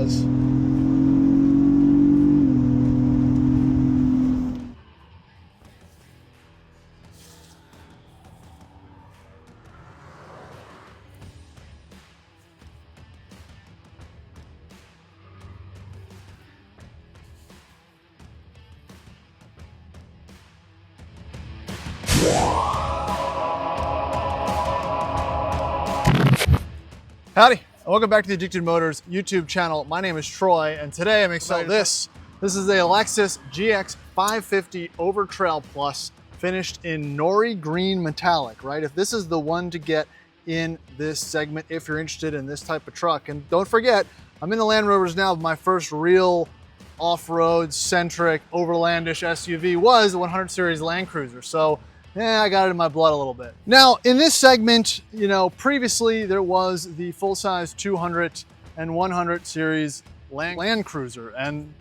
does. Howdy, welcome back to the Addicted Motors YouTube channel. My name is Troy, and today I'm excited. This is a Lexus GX550 OVERTRAIL Plus, finished in Nori Green metallic, right? If this is the one to get in this segment, if you're interested in this type of truck. And don't forget, I'm in the Land Rovers now. My first real off-road centric overlandish SUV was the 100 series Land Cruiser. So yeah, I got it in my blood a little bit. Now, in this segment, you know, previously there was the full-size 200 and 100 series Land Cruiser, and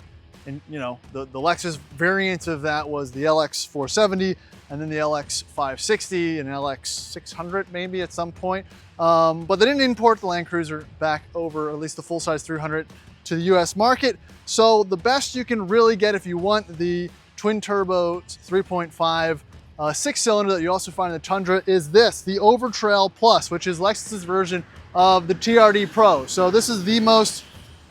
you know, the Lexus variant of that was the LX 470, and then the LX 560 and LX 600 maybe at some point. But they didn't import the Land Cruiser back over, at least the full-size 300, to the US market. So the best you can really get if you want the twin-turbo 3.5 six-cylinder that you also find in the Tundra is this, the OVERTRAIL Plus, which is Lexus's version of the TRD Pro. So this is the most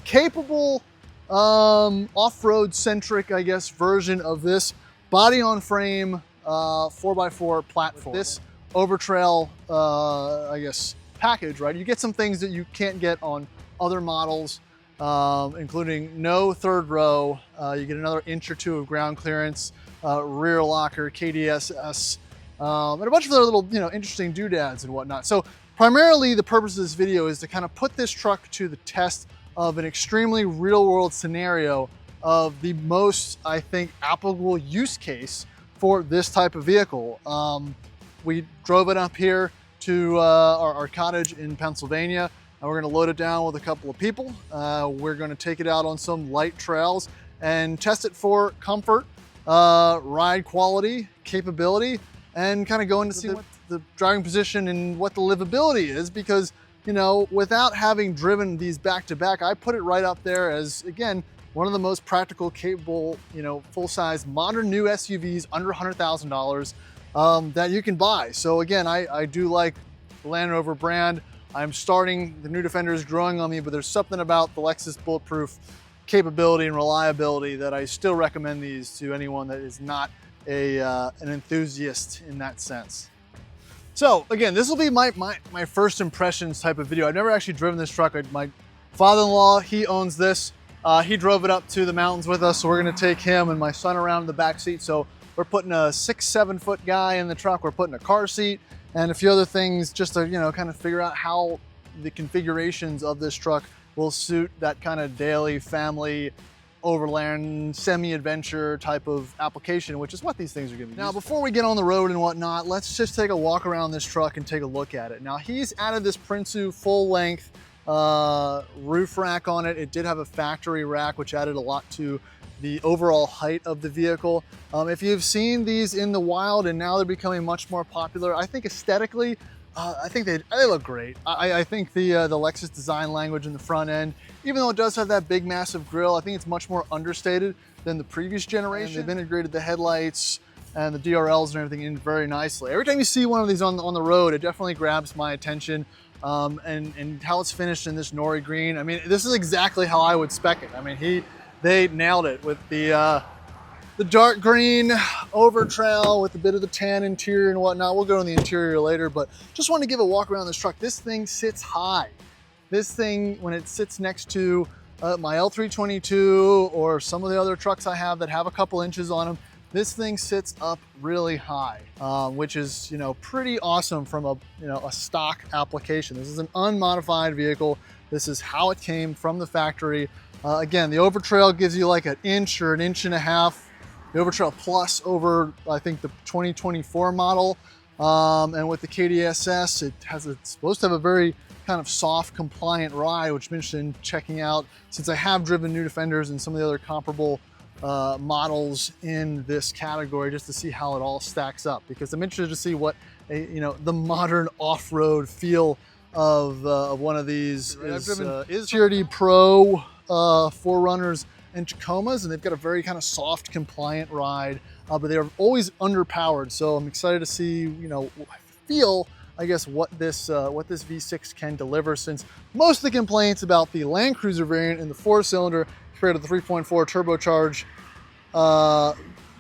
capable off-road centric, I guess, version of this body-on-frame 4x4 platform. This OVERTRAIL, I guess, package, right? You get some things that you can't get on other models, including no third row. You get another inch or two of ground clearance, rear locker, KDSS, and a bunch of other little, you know, interesting doodads and whatnot. So primarily the purpose of this video is to kind of put this truck to the test of an extremely real world scenario of the most, I think, applicable use case for this type of vehicle. We drove it up here to our cottage in Pennsylvania, and we're gonna load it down with a couple of people. We're gonna take it out on some light trails and test it for comfort, ride quality, capability, and kind of go into see what the driving position and what the livability is, because, you know, without having driven these back to back, I put it right up there as, again, one of the most practical, capable, you know, full-size modern new SUVs under $100,000 that you can buy. So again, I do like the Land Rover brand. I'm starting, the new Defender is growing on me, but there's something about the Lexus bulletproof capability and reliability that I still recommend these to anyone that is not an enthusiast in that sense. So again, this will be my first impressions type of video. I've never actually driven this truck. My father-in-law, he owns this. He drove it up to the mountains with us, so we're gonna take him and my son around in the back seat. So we're putting a 6-7 foot guy in the truck. We're putting a car seat and a few other things just to, you know, kind of figure out how the configurations of this truck will suit that kind of daily family overland semi-adventure type of application, which is what these things are gonna be. Now, before we get on the road and whatnot, let's just take a walk around this truck and take a look at it. Now, he's added this Prinsu full length roof rack on it. It did have a factory rack, which added a lot to the overall height of the vehicle. If you've seen these in the wild and now they're becoming much more popular, I think aesthetically, I think they look great. I think the Lexus design language in the front end, even though it does have that big massive grille, I think it's much more understated than the previous generation. And they've integrated the headlights and the DRLs and everything in very nicely. Every time you see one of these on the road, it definitely grabs my attention. And how it's finished in this Nori Green. I mean, this is exactly how I would spec it. I mean, they nailed it with the dark green OVERTRAIL with a bit of the tan interior and whatnot. We'll go in the interior later, but just want to give a walk around this truck. This thing sits high. This thing, when it sits next to my L322 or some of the other trucks I have that have a couple inches on them, this thing sits up really high, which is, you know, pretty awesome from a stock application. This is an unmodified vehicle. This is how it came from the factory. Again, the OVERTRAIL gives you like an inch or an inch and a half. The OVERTRAIL Plus over, I think, the 2024 model. And with the KDSS, it's supposed to have a very kind of soft, compliant ride, which I'm interested in checking out since I have driven new Defenders and some of the other comparable models in this category, just to see how it all stacks up, because I'm interested to see what the modern off-road feel of one of these is TRD Pro 4Runners and Tacomas, and they've got a very kind of soft, compliant ride, but they're always underpowered. So I'm excited to see, you know, feel, I guess, what this V6 can deliver, since most of the complaints about the Land Cruiser variant in the 4-cylinder compared to the 3.4 turbocharged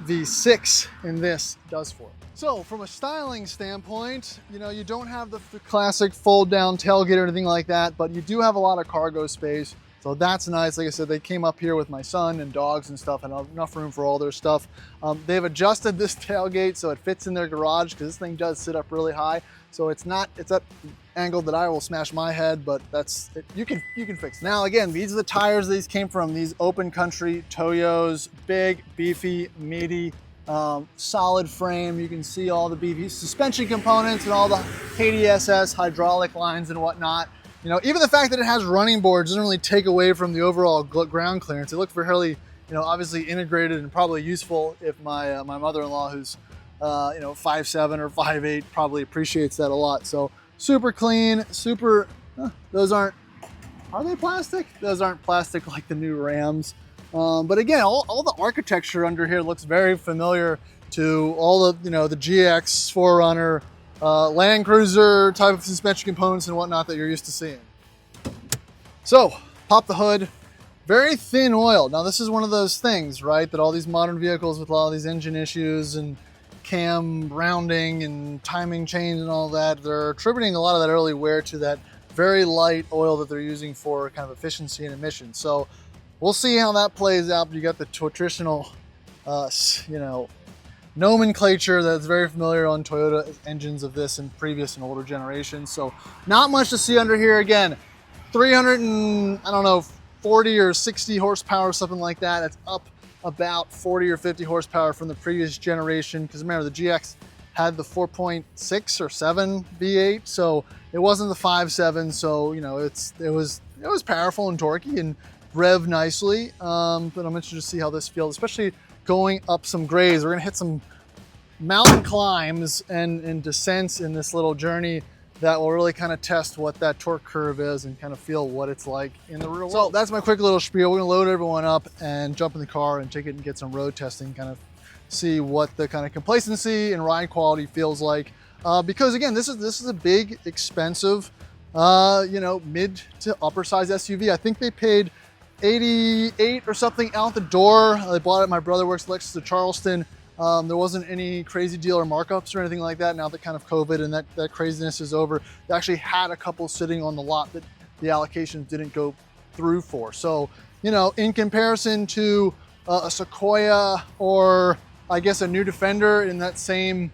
V6 in this does for it. So from a styling standpoint, you know, you don't have the classic fold down tailgate or anything like that, but you do have a lot of cargo space. So that's nice. Like I said, they came up here with my son and dogs and stuff, and enough room for all their stuff. They've adjusted this tailgate so it fits in their garage, because this thing does sit up really high. So it's at an angle that I will smash my head, but that's it. You can fix it. Now again, these are the tires these came from. These Open Country Toyos, big, beefy, meaty, solid frame. You can see all the beefy suspension components and all the KDSS hydraulic lines and whatnot. You know, even the fact that it has running boards doesn't really take away from the overall ground clearance. It looks fairly, you know, obviously integrated and probably useful if my my mother-in-law, who's you know, 5'7" or 5'8", probably appreciates that a lot. So super clean, super. Those aren't. Are they plastic? Those aren't plastic like the new Rams. But again, all the architecture under here looks very familiar to all the, you know, the GX, 4Runner, Land Cruiser type of suspension components and whatnot that you're used to seeing. So pop the hood, very thin oil. Now this is one of those things, right, that all these modern vehicles with a lot of these engine issues and cam rounding and timing chains and all that, they're attributing a lot of that early wear to that very light oil that they're using for kind of efficiency and emissions. So we'll see how that plays out. But you got the traditional, you know, nomenclature that's very familiar on Toyota engines of this and previous and older generations. So not much to see under here. Again, 300 and, I don't know, 40 or 60 horsepower, something like that. It's up about 40 or 50 horsepower from the previous generation. Because remember, the GX had the 4.6 or 7 V8, so it wasn't the 5.7. So, you know, it was powerful and torquey and rev nicely. But I'm interested to see how this feels, especially going up some grades. We're gonna hit some mountain climbs and descents in this little journey that will really kind of test what that torque curve is and kind of feel what it's like in the real world. So that's my quick little spiel. We're gonna load everyone up and jump in the car and take it and get some road testing, kind of see what the kind of complacency and ride quality feels like. Because again, this is a big, expensive, you know, mid to upper size SUV. I think they paid 88 or something out the door. They bought it. My brother works at Lexus of Charleston. There wasn't any crazy deal or markups or anything like that. Now that kind of COVID and that craziness is over, they actually had a couple sitting on the lot that the allocations didn't go through for. So, you know, in comparison to a Sequoia or I guess a new Defender in that same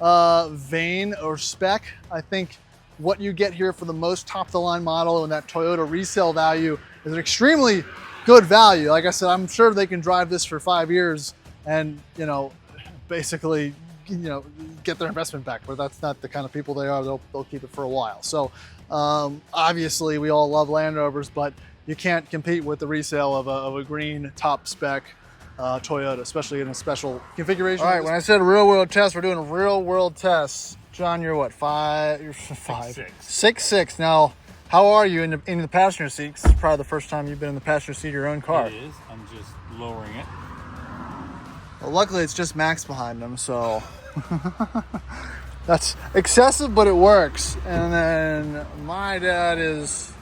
vein or spec, I think what you get here for the most top of the line model and that Toyota resale value is an extremely good value. Like I said, I'm sure they can drive this for 5 years and, you know, basically, you know, get their investment back, but that's not the kind of people they are. They'll keep it for a while. So obviously we all love Land Rovers, but you can't compete with the resale of a green top spec Toyota, especially in a special configuration. All right, when I said real world test, we're doing real world tests. John, you're what, You're 5'6". 6'6". Now, how are you in the passenger seat? 'Cause it's probably the first time you've been in the passenger seat of your own car. It is. I'm just lowering it. Well, luckily it's just Max behind him, so that's excessive, but it works. And then my dad is,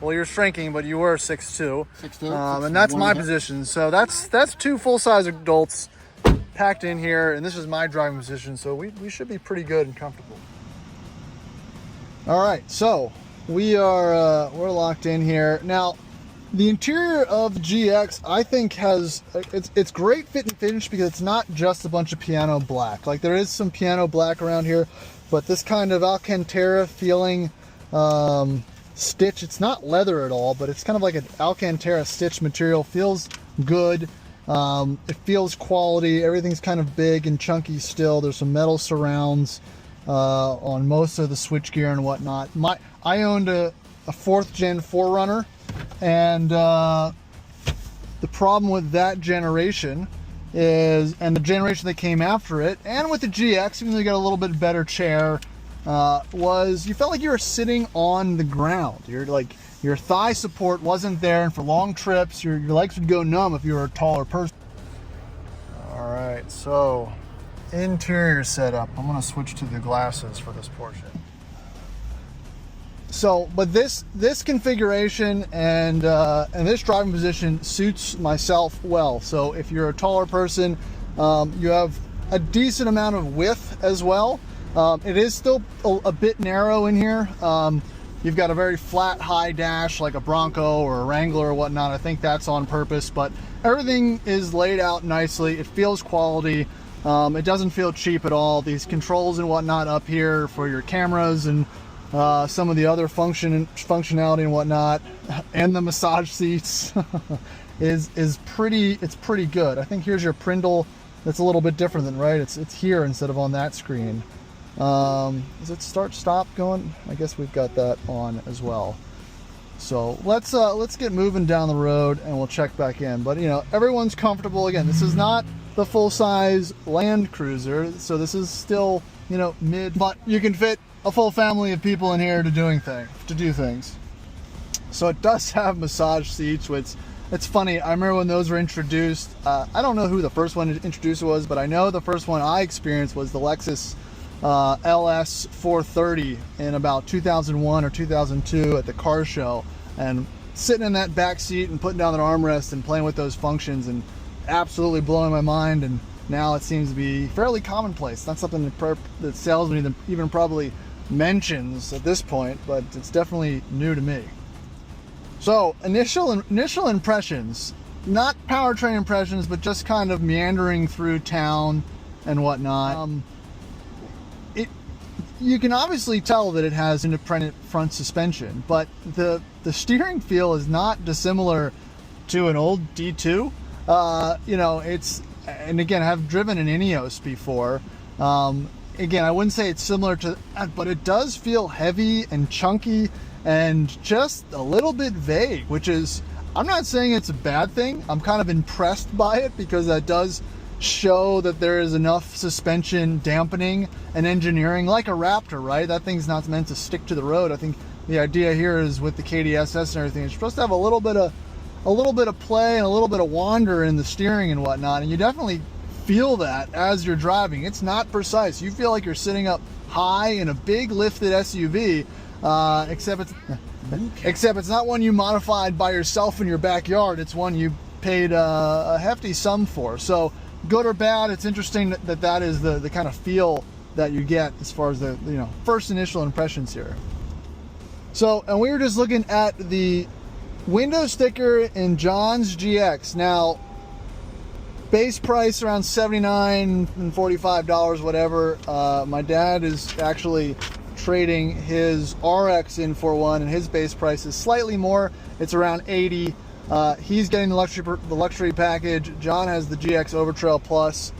well, you're shrinking, but you were 6'2". 6'2". And that's my position. So that's two full-size adults packed in here, and this is my driving position, so we should be pretty good and comfortable. All right, so we're locked in here now. The interior of the GX, I think, it's great fit and finish because it's not just a bunch of piano black. Like, there is some piano black around here, but this kind of Alcantara feeling stitch, it's not leather at all, but it's kind of like an Alcantara stitch material. Feels good. It feels quality. Everything's kind of big and chunky still. There's some metal surrounds on most of the switchgear and whatnot. I owned a 4th gen 4Runner, and the problem with that generation is, and the generation that came after it, and with the GX, even though you got a little bit better chair, was you felt like you were sitting on the ground. You're like, your thigh support wasn't there, and for long trips, your legs would go numb if you were a taller person. All right, so interior setup. I'm gonna switch to the glasses for this portion. So, but this configuration and this driving position suits myself well. So if you're a taller person, you have a decent amount of width as well. It is still a bit narrow in here. You've got a very flat, high dash like a Bronco or a Wrangler or whatnot. I think that's on purpose, but everything is laid out nicely. It feels quality. It doesn't feel cheap at all. These controls and whatnot up here for your cameras and some of the other functionality and whatnot, and the massage seats is pretty good. I think here's your Prindle. That's a little bit different than, right? It's here instead of on that screen. Is it start stop going? I guess we've got that on as well. So let's get moving down the road and we'll check back in. But you know, everyone's comfortable. Again, this is not the full-size Land Cruiser, so this is still, you know, mid, but you can fit a full family of people in here to do things. So it does have massage seats, which it's funny. I remember when those were introduced. I don't know who the first one introduced was, but I know the first one I experienced was the Lexus LS 430 in about 2001 or 2002 at the car show, and sitting in that back seat and putting down an armrest and playing with those functions and absolutely blowing my mind. And now it seems to be fairly commonplace. Not something that salesman even probably mentions at this point, but it's definitely new to me. So initial impressions, not powertrain impressions, but just kind of meandering through town and whatnot. You can obviously tell that it has independent front suspension, but the steering feel is not dissimilar to an old D2. You know, and again, I've driven an Ineos before. Again, I wouldn't say it's similar to that, but it does feel heavy and chunky and just a little bit vague, which is, I'm not saying it's a bad thing. I'm kind of impressed by it because that does show that there is enough suspension dampening and engineering, like a Raptor, right? That thing's not meant to stick to the road. I think the idea here is with the KDSS and everything, it's supposed to have a little bit of play and a little bit of wander in the steering and whatnot, and you definitely feel that as you're driving. It's not precise. You feel like you're sitting up high in a big lifted SUV, except it's not one you modified by yourself in your backyard. It's one you paid a hefty sum for. So good or bad, it's interesting that is the kind of feel that you get as far as the, you know, first initial impressions here. So, and we were just looking at the window sticker in John's GX. Now, base price around $79 and $45, whatever. My dad is actually trading his RX in for one, and his base price is slightly more. It's around $80. He's getting the luxury package. John has the GX OVERTRAIL Plus.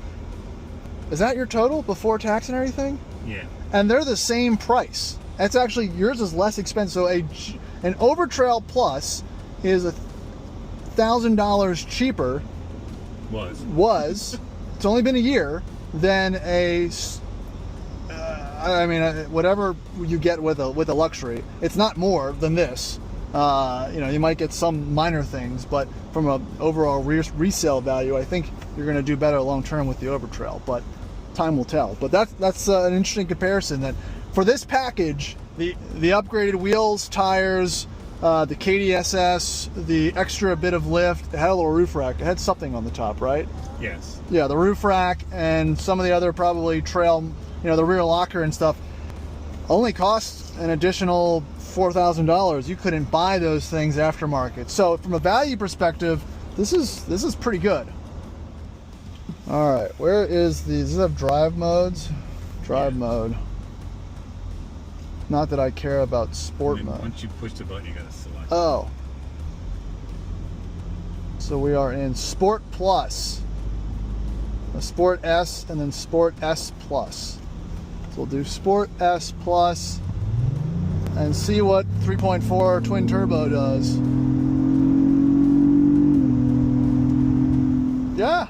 Is that your total before tax and everything? Yeah. And they're the same price. That's actually, yours is less expensive. So an OVERTRAIL Plus is $1,000 cheaper. Was. It's only been a year than whatever you get with a luxury. It's not more than this. You know, you might get some minor things, but from an overall resale value, I think you're going to do better long term with the OVERTRAIL. But time will tell. But that's an interesting comparison. That for this package, the upgraded wheels, tires, the KDSS, the extra bit of lift, it had a little roof rack. It had something on the top, right? Yes. Yeah, the roof rack and some of the other probably trail, you know, the rear locker and stuff only cost an additional $4,000. You couldn't buy those things aftermarket. So from a value perspective, this is pretty good. All right, where is the, does it have drive modes? Drive mode. Not that I care about sport mode. Once you push the button, you gotta select. Oh. So we are in Sport Plus. A Sport S and then Sport S Plus. So we'll do Sport S Plus and see what 3.4 twin turbo does. Yeah.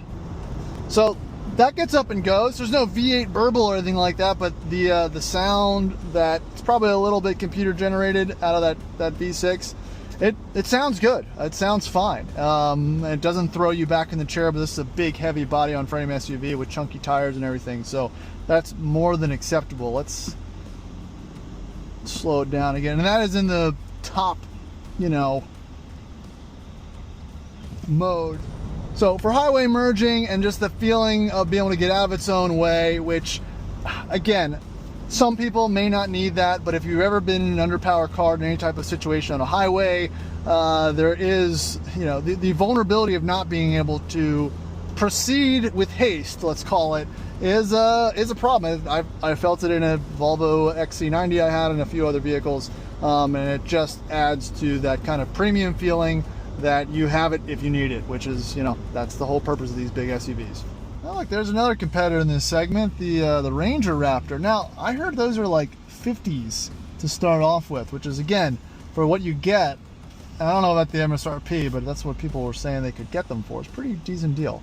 So that gets up and goes. There's no V8 burble or anything like that, but the sound, that's probably a little bit computer generated out of that V6. It sounds good. It sounds fine. It doesn't throw you back in the chair, but this is a big, heavy body on frame SUV with chunky tires and everything, so that's more than acceptable. Let's slow it down again, and that is in the top, you know, mode. So for highway merging and just the feeling of being able to get out of its own way, which again, some people may not need that, but if you've ever been in an underpowered car in any type of situation on a highway, there is, you know, the vulnerability of not being able to proceed with haste, let's call it, is a problem. I felt it in a Volvo XC90 I had and a few other vehicles, and it just adds to that kind of premium feeling that you have it if you need it, which is, you know, that's the whole purpose of these big SUVs. Oh, look, there's another competitor in this segment, the Ranger Raptor. Now, I heard those are like 50s to start off with, which is, again, for what you get, I don't know about the MSRP, but that's what people were saying they could get them for. It's a pretty decent deal.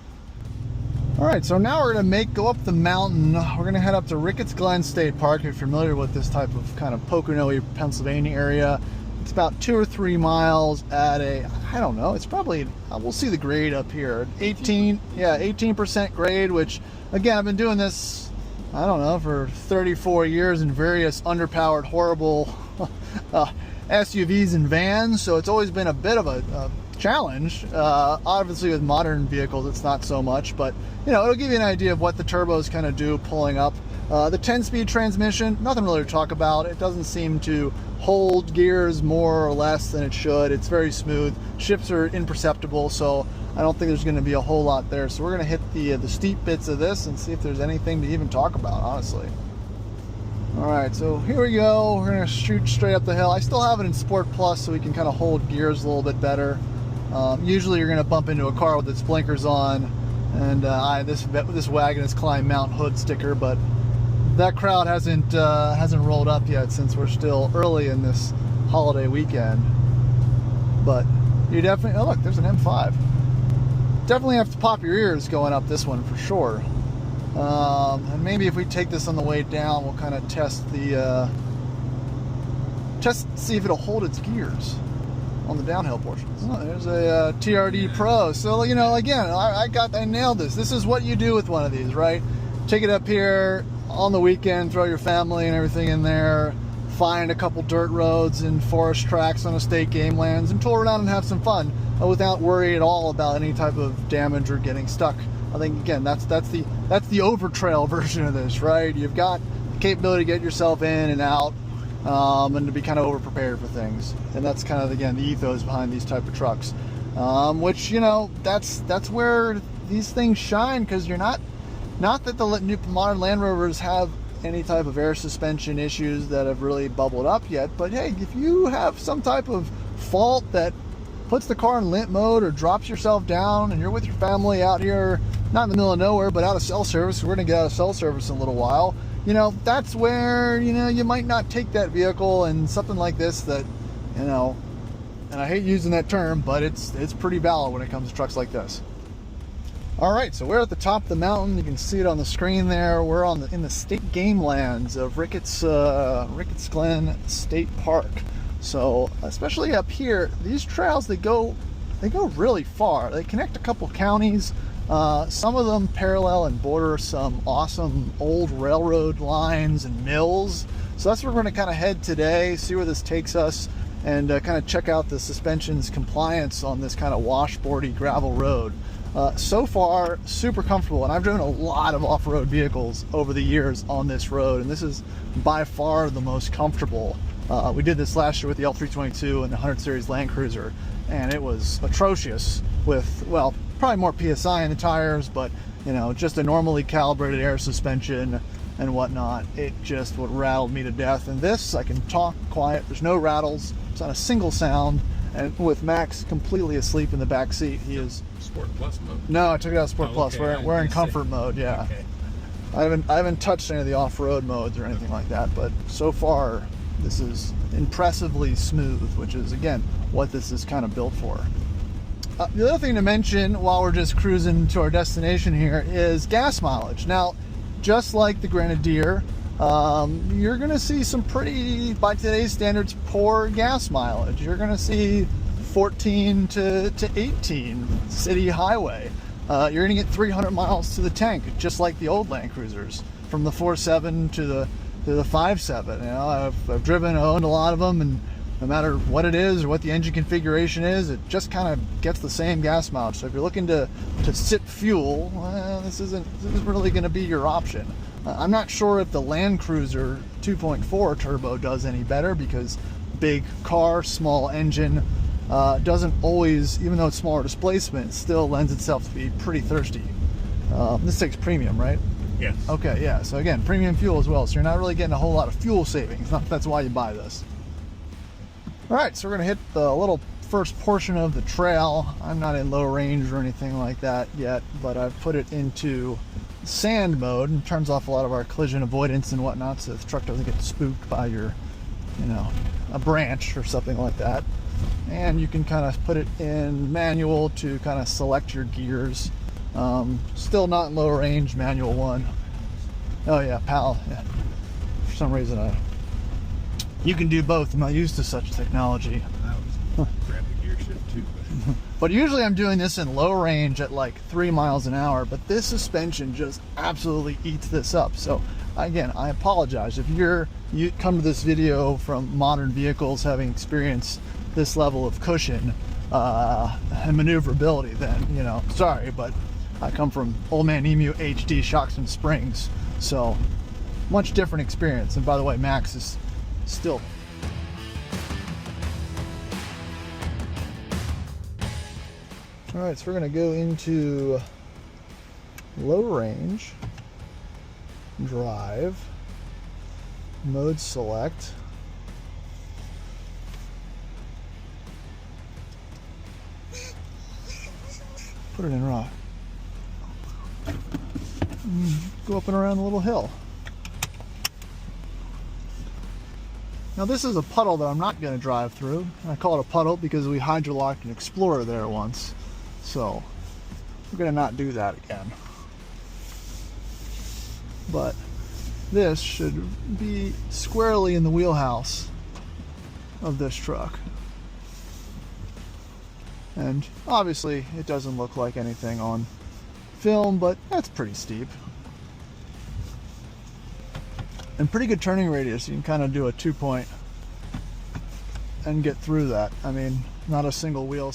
All right, so now we're gonna go up the mountain. We're gonna head up to Ricketts Glen State Park. If you're familiar with this type of kind of Pocono, Pennsylvania area, it's about 2 or 3 miles at a, I don't know, it's probably, we'll see the grade up here, 18% grade, which again, I've been doing this, I don't know, for 34 years in various underpowered, horrible SUVs and vans, so it's always been a bit of a challenge. Obviously with modern vehicles it's not so much, but you know, it'll give you an idea of what the turbos kind of do pulling up. The 10-speed transmission, nothing really to talk about. It doesn't seem to hold gears more or less than it should. It's very smooth. Shifts are imperceptible, so I don't think there's going to be a whole lot there. So we're going to hit the steep bits of this and see if there's anything to even talk about, honestly. All right, so here we go. We're going to shoot straight up the hill. I still have it in Sport Plus, so we can kind of hold gears a little bit better. Usually you're going to bump into a car with its blinkers on, and this wagon has climbed Mount Hood sticker, but that crowd hasn't rolled up yet since we're still early in this holiday weekend. But you definitely, oh look, there's an M5. Definitely have to pop your ears going up this one for sure. And maybe if we take this on the way down, we'll kind of test see if it'll hold its gears on the downhill portions. Oh, there's a TRD Pro. So, you know, again, I nailed this. This is what you do with one of these, right? Take it up here on the weekend, throw your family and everything in there, find a couple dirt roads and forest tracks on estate game lands and tool around and have some fun without worry at all about any type of damage or getting stuck. I think, again, that's the OVERTRAIL version of this, right? You've got the capability to get yourself in and out, and to be kind of over-prepared for things. And that's kind of, again, the ethos behind these type of trucks. Which, you know, that's where these things shine, because you're not that the new modern Land Rovers have any type of air suspension issues that have really bubbled up yet, but hey, if you have some type of fault that puts the car in limp mode or drops yourself down and you're with your family out here, not in the middle of nowhere, but out of cell service, we're gonna get out of cell service in a little while, you know, that's where, you know, you might not take that vehicle, and something like this that, you know, and I hate using that term, but it's pretty valid when it comes to trucks like this. All right, so we're at the top of the mountain. You can see it on the screen there. We're in the state game lands of Ricketts Glen State Park. So especially up here, these trails, they go really far. They connect a couple counties. Some of them parallel and border some awesome old railroad lines and mills. So that's where we're going to kind of head today, see where this takes us, and kind of check out the suspension's compliance on this kind of washboardy gravel road. So far, super comfortable, and I've driven a lot of off-road vehicles over the years on this road, and this is by far the most comfortable. We did this last year with the L322 and the 100 Series Land Cruiser, and it was atrocious with, well, probably more PSI in the tires, but, you know, just a normally calibrated air suspension and whatnot. It just would rattle me to death. And this, I can talk quiet, there's no rattles, it's not a single sound, and with Max completely asleep in the back seat, he is... Sport Plus mode? No, I took it out of Sport Plus. Okay. We're in comfort mode, yeah. Okay. I haven't touched any of the off-road modes or anything like that, but so far this is impressively smooth, which is, again, what this is kind of built for. The other thing to mention while we're just cruising to our destination here is gas mileage. Now, just like the Grenadier, you're going to see some pretty, by today's standards, poor gas mileage. You're going to see 14 to 18 city highway. You're gonna get 300 miles to the tank, just like the old Land Cruisers, from the 4.7 to the 5.7. You know, I've driven, owned a lot of them, and no matter what it is or what the engine configuration is, it just kind of gets the same gas mileage. So if you're looking to sip fuel, this isn't really going to be your option. I'm not sure if the Land Cruiser 2.4 turbo does any better, because big car, small engine, doesn't always, even though it's smaller displacement, still lends itself to be pretty thirsty. This takes premium, right? Yes. Okay, yeah. So again, premium fuel as well. So you're not really getting a whole lot of fuel savings. That's why you buy this. All right, so we're gonna hit the little first portion of the trail. I'm not in low range or anything like that yet, but I've put it into sand mode, and turns off a lot of our collision avoidance and whatnot, so the truck doesn't get spooked by your, you know, a branch or something like that. And you can kind of put it in manual to kind of select your gears. Still not in low range, manual 1. Oh yeah, PAL. Yeah. For some reason, you can do both. I'm not used to such technology. I was grab the gear shift too. But usually I'm doing this in low range at like 3 miles an hour, but this suspension just absolutely eats this up. So again, I apologize if you come to this video from modern vehicles having experienced this level of cushion and maneuverability, then, you know, sorry, but I come from Old Man Emu HD shocks and springs, so much different experience. And by the way, Max is still. All right, so we're gonna go into low range, drive, mode select. Put it in rock. Go up and around the little hill. Now this is a puddle that I'm not going to drive through. I call it a puddle because we hydrolocked an Explorer there once. So we're going to not do that again. But this should be squarely in the wheelhouse of this truck. And obviously it doesn't look like anything on film, but that's pretty steep. And pretty good turning radius. You can kind of do a 2-point and get through that. I mean, not a single wheel.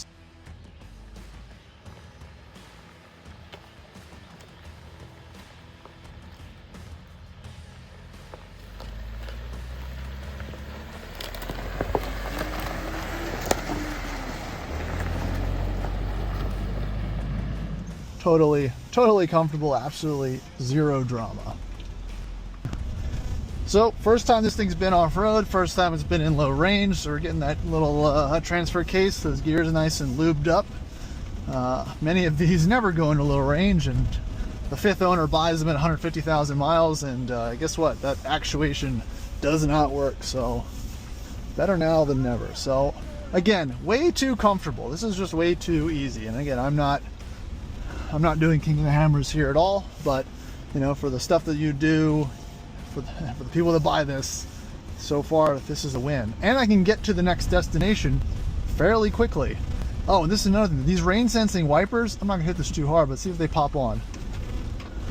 Totally comfortable, absolutely zero drama. So first time this thing's been off-road, first time it's been in low range, so we're getting that little transfer case, those gears nice and lubed up. Many of these never go into low range, and the fifth owner buys them at 150,000 miles, and guess what? That actuation does not work, so better now than never. So again, way too comfortable. This is just way too easy. And again, I'm not doing King of the Hammers here at all, but you know, for the stuff that you do, for the people that buy this, so far this is a win. And I can get to the next destination fairly quickly. Oh, and this is another thing. These rain sensing wipers, I'm not gonna hit this too hard, but see if they pop on.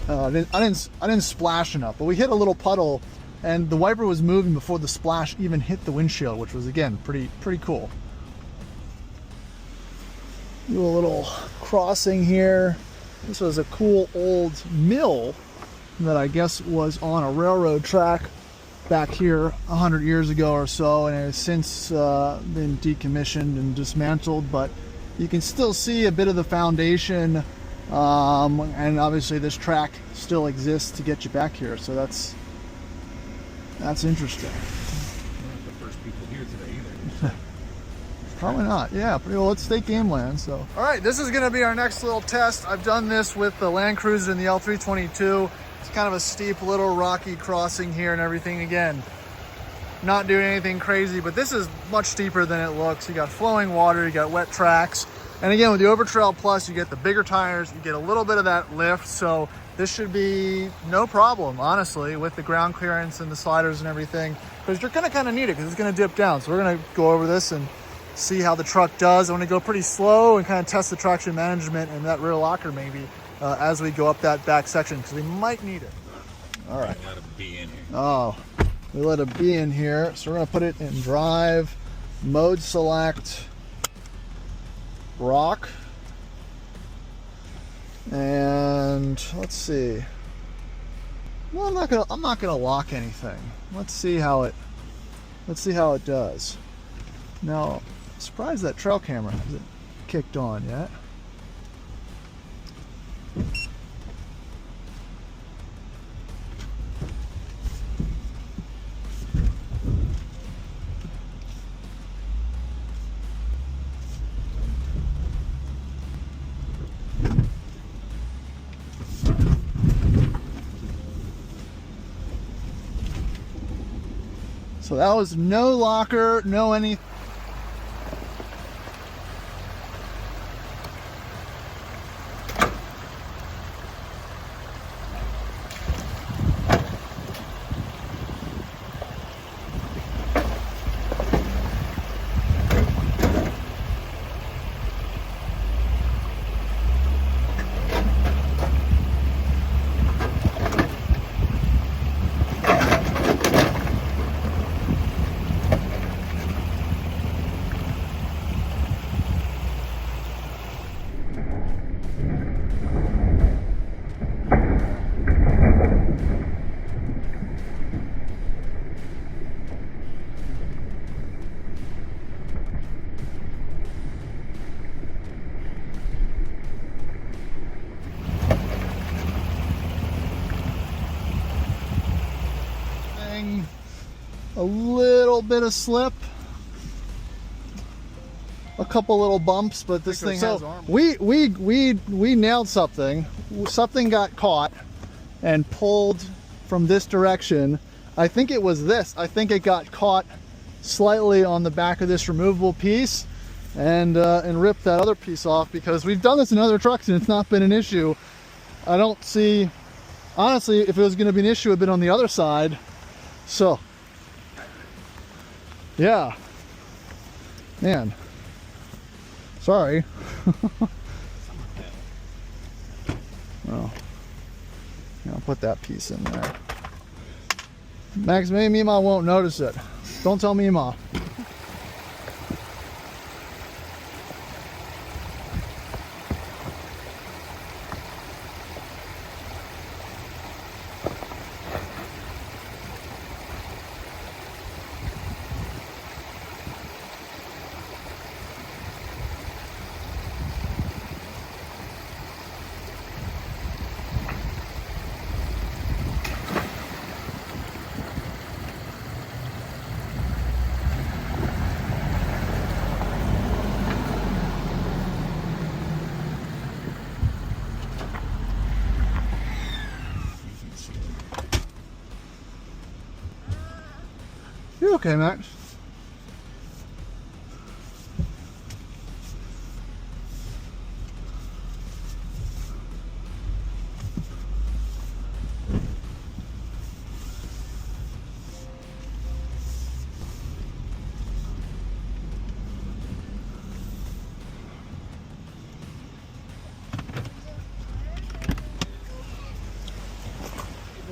I didn't splash enough, but we hit a little puddle and the wiper was moving before the splash even hit the windshield, which was again pretty cool. Do a little crossing here. This was a cool old mill that I guess was on a railroad track back here 100 years ago or so, and it has since been decommissioned and dismantled, but you can still see a bit of the foundation, and obviously this track still exists to get you back here, so that's interesting. We're not the first people here today either. Probably not. Yeah, pretty well. It's state game land. So, all right, this is going to be our next little test. I've done this with the Land Cruiser and the L322. It's kind of a steep little rocky crossing here and everything. Again, not doing anything crazy, but this is much steeper than it looks. You got flowing water, you got wet tracks. And again, with the OverTrail Plus, you get the bigger tires, you get a little bit of that lift. So this should be no problem, honestly, with the ground clearance and the sliders and everything, because you're going to kind of need it because it's going to dip down. So we're going to go over this and see how the truck does. I want to go pretty slow and kind of test the traction management and that rear locker maybe as we go up that back section, because we might need it. All right. Let it be in here. Oh, we let it be in here. So we're going to put it in drive, mode select, rock. And let's see. Well, I'm not gonna lock anything. Let's see how it does. Now, I'm surprised that trail camera hasn't kicked on yet. So that was no locker, no anything. A little bit of slip, a couple little bumps, but this thing has armor. We nailed something. Something got caught and pulled from this direction. I think it was this. I think it got caught slightly on the back of this removable piece and ripped that other piece off, because we've done this in other trucks and it's not been an issue. I don't see, honestly, if it was going to be an issue, it would have been on the other side. So yeah, man, sorry. Oh, yeah, I'll put that piece in there. Max, maybe Mima won't notice it. Don't tell Mima. You okay, Max?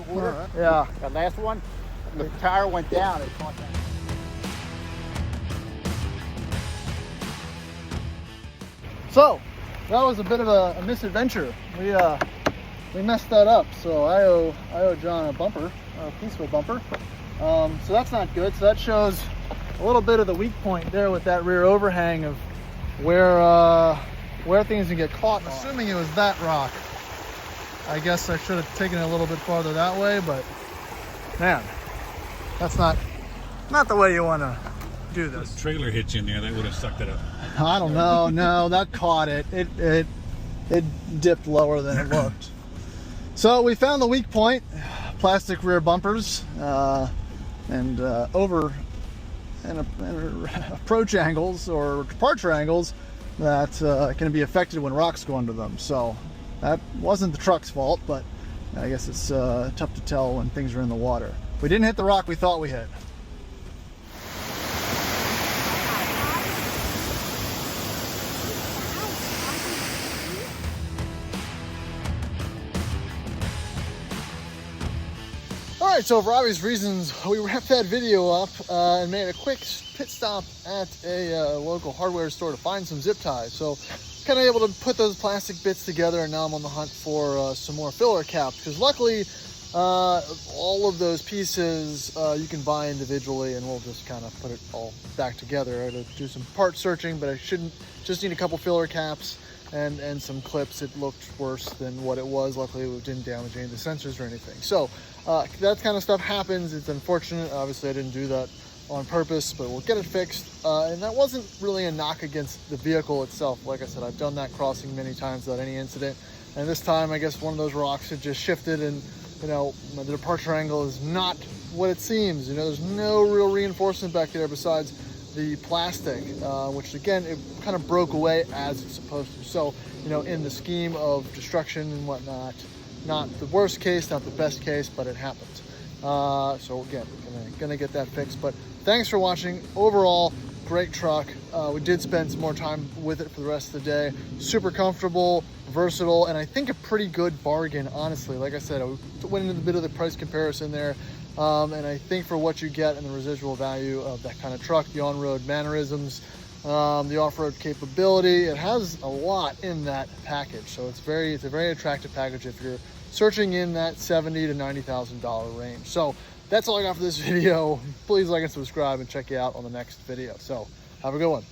Water. Yeah. The last one, the tire went down. It caught down. So that was a bit of a misadventure. We messed that up. So I owe John a bumper, a piece of a bumper. So that's not good. So that shows a little bit of the weak point there with that rear overhang of where things can get caught. I'm assuming it was that rock. I guess I should have taken it a little bit farther that way, but man, that's not the way you want to do this. The trailer hit you in there, that would have sucked it up. I don't know. No, that caught it. It dipped lower than it looked. So we found the weak point: plastic rear bumpers and approach angles or departure angles that can be affected when rocks go under them. So that wasn't the truck's fault, but I guess it's tough to tell when things are in the water. We didn't hit the rock we thought we hit. right, so for obvious reasons, we wrapped that video up and made a quick pit stop at a local hardware store to find some zip ties. So kind of able to put those plastic bits together, and now I'm on the hunt for some more filler caps, because luckily all of those pieces you can buy individually, and we'll just kind of put it all back together. I had to do some part searching, but I shouldn't just need a couple filler caps and some clips. It looked worse than what it was. Luckily it didn't damage any of the sensors or anything. So that kind of stuff happens. It's unfortunate. Obviously I didn't do that on purpose, but we'll get it fixed. And that wasn't really a knock against the vehicle itself. Like I said, I've done that crossing many times without any incident, and this time I guess one of those rocks had just shifted, and you know, the departure angle is not what it seems. You know, there's no real reinforcement back there besides the plastic, which again, it kind of broke away as it's supposed to. So, you know, in the scheme of destruction and whatnot, not the worst case, not the best case, but it happened. So again, gonna get that fixed. But thanks for watching. Overall, great truck. We did spend some more time with it for the rest of the day. Super comfortable, versatile, and I think a pretty good bargain, honestly. Like I said, I went into a bit of the price comparison there. And I think for what you get and the residual value of that kind of truck, the on-road mannerisms, the off-road capability, it has a lot in that package. So it's a very attractive package if you're searching in that $70,000 to $90,000 range. So that's all I got for this video. Please like and subscribe, and check you out on the next video. So have a good one.